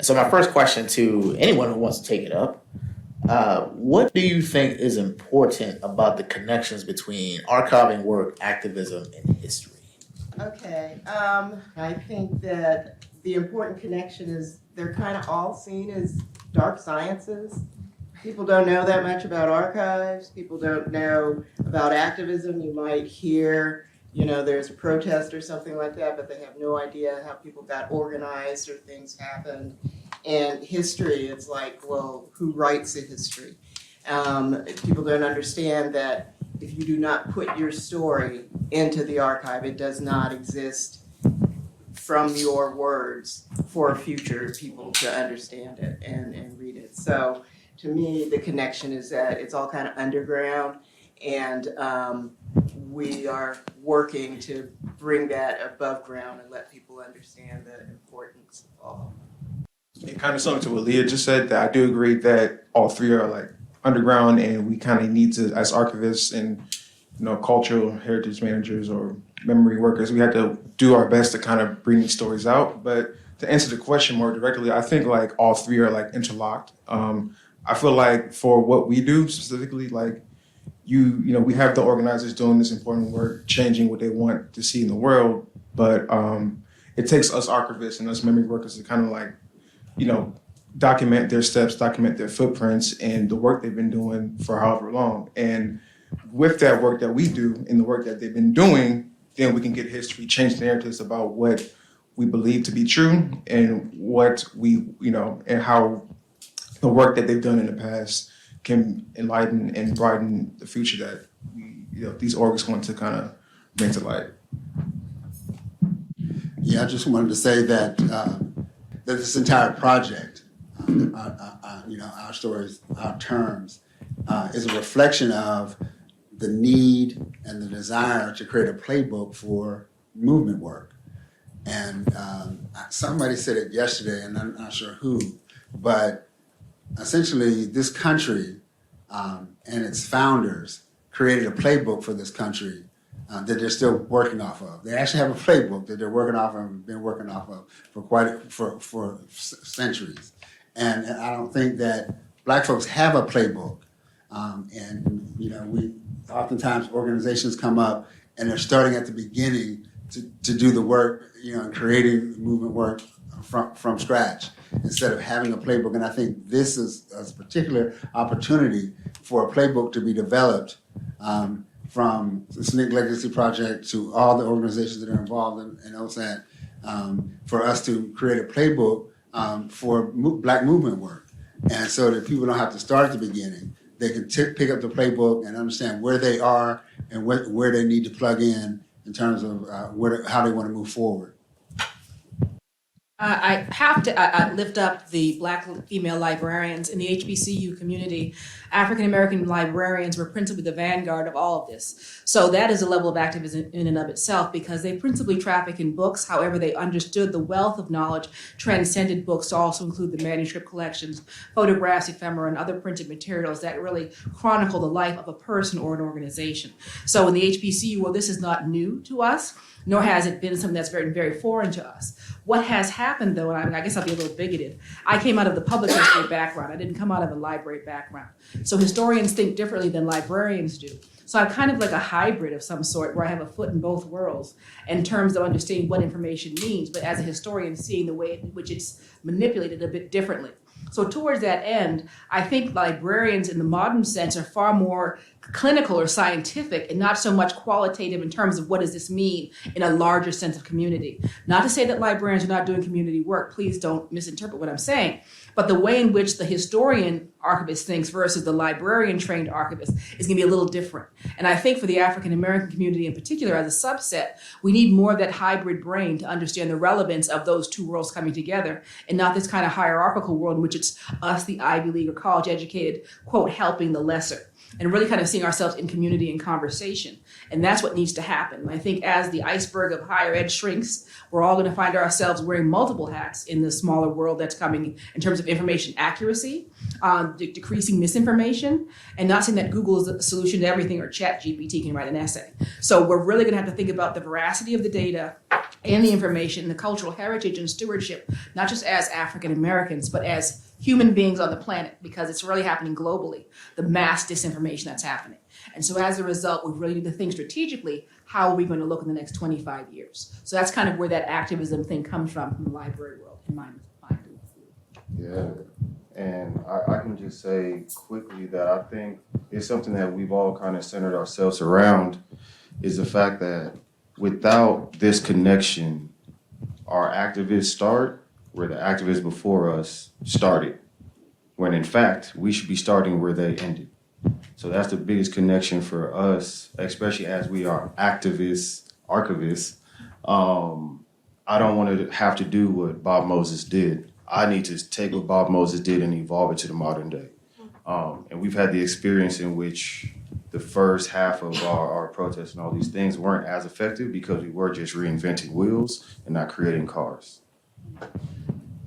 So my first question to anyone who wants to take it up, what do you think is important about the connections between archiving work, activism, and history? Okay, I think that the important connection is they're kind of all seen as dark sciences. People don't know that much about archives. People don't know about activism. You might hear, there's a protest or something like that, but they have no idea how people got organized or things happened. And history, it's like, well, who writes the history? People don't understand that if you do not put your story into the archive, it does not exist from your words for future people to understand it and read it. So to me, the connection is that it's all kind of underground, and we are working to bring that above ground and let people understand the importance of all. And kind of similar to what Leah just said, that I do agree that all three are like underground, and we kind of need to, as archivists and cultural heritage managers or memory workers, we have to do our best to kind of bring these stories out. But to answer the question more directly, I think like all three are like interlocked. I feel like for what we do specifically, like we have the organizers doing this important work, changing what they want to see in the world, but it takes us archivists and us memory workers to kind of like document their steps, document their footprints, and the work they've been doing for however long. And with that work that we do and the work that they've been doing, then we can get history, change narratives about what we believe to be true and what we, and how the work that they've done in the past can enlighten and brighten the future that these orgs want to kind of bring to light. Yeah, I just wanted to say that this entire project, our stories, our terms, is a reflection of the need and the desire to create a playbook for movement work. And somebody said it yesterday, and I'm not sure who, but essentially this country and its founders created a playbook for this country that they're still working off of. They actually have a playbook that they're working off of and been working off of for centuries. And I don't think that Black folks have a playbook. We oftentimes organizations come up and they're starting at the beginning to do the work, and creating movement work from scratch instead of having a playbook. And I think this is a particular opportunity for a playbook to be developed from the SNCC Legacy Project to all the organizations that are involved in OSAT, for us to create a playbook for Black movement work. And so that people don't have to start at the beginning. They can pick up the playbook and understand where they are and where they need to plug in terms of how they want to move forward. I have to lift up the Black female librarians in the HBCU community. African American librarians were principally the vanguard of all of this. So that is a level of activism in and of itself, because they principally traffic in books. However, they understood the wealth of knowledge transcended books to also include the manuscript collections, photographs, ephemera, and other printed materials that really chronicle the life of a person or an organization. So in the HBCU, well, this is not new to us, nor has it been something that's very, very foreign to us. What has happened, though, and I guess I'll be a little bigoted, I came out of the public history background. I didn't come out of a library background. So historians think differently than librarians do. So I'm kind of like a hybrid of some sort, where I have a foot in both worlds in terms of understanding what information means, but as a historian, seeing the way in which it's manipulated a bit differently. So towards that end, I think librarians in the modern sense are far more clinical or scientific and not so much qualitative in terms of what does this mean in a larger sense of community. Not to say that librarians are not doing community work. Please don't misinterpret what I'm saying. But the way in which the historian archivist thinks versus the librarian trained archivist is going to be a little different. And I think for the African American community in particular, as a subset, we need more of that hybrid brain to understand the relevance of those two worlds coming together, and not this kind of hierarchical world in which it's us, the Ivy League or college educated, quote, helping the lesser, and really kind of seeing ourselves in community and conversation. And that's what needs to happen. I think as the iceberg of higher ed shrinks, we're all going to find ourselves wearing multiple hats in the smaller world that's coming in terms of information accuracy, decreasing misinformation, and not saying that Google is the solution to everything or ChatGPT can write an essay. So we're really going to have to think about the veracity of the data, and the information, the cultural heritage and stewardship, not just as African Americans, but as human beings on the planet, because it's really happening globally, the mass disinformation that's happening. And so as a result, we really need to think strategically, how are we going to look in the next 25 years? So that's kind of where that activism thing comes from the library world, in my mind. Yeah, and I can just say quickly that I think it's something that we've all kind of centered ourselves around, is the fact that without this connection, our activists start where the activists before us started, when in fact, we should be starting where they ended. So that's the biggest connection for us, especially as we are activists, archivists. I don't want to have to do what Bob Moses did. I need to take what Bob Moses did and evolve it to the modern day. And we've had the experience in which the first half of our protests and all these things weren't as effective because we were just reinventing wheels and not creating cars.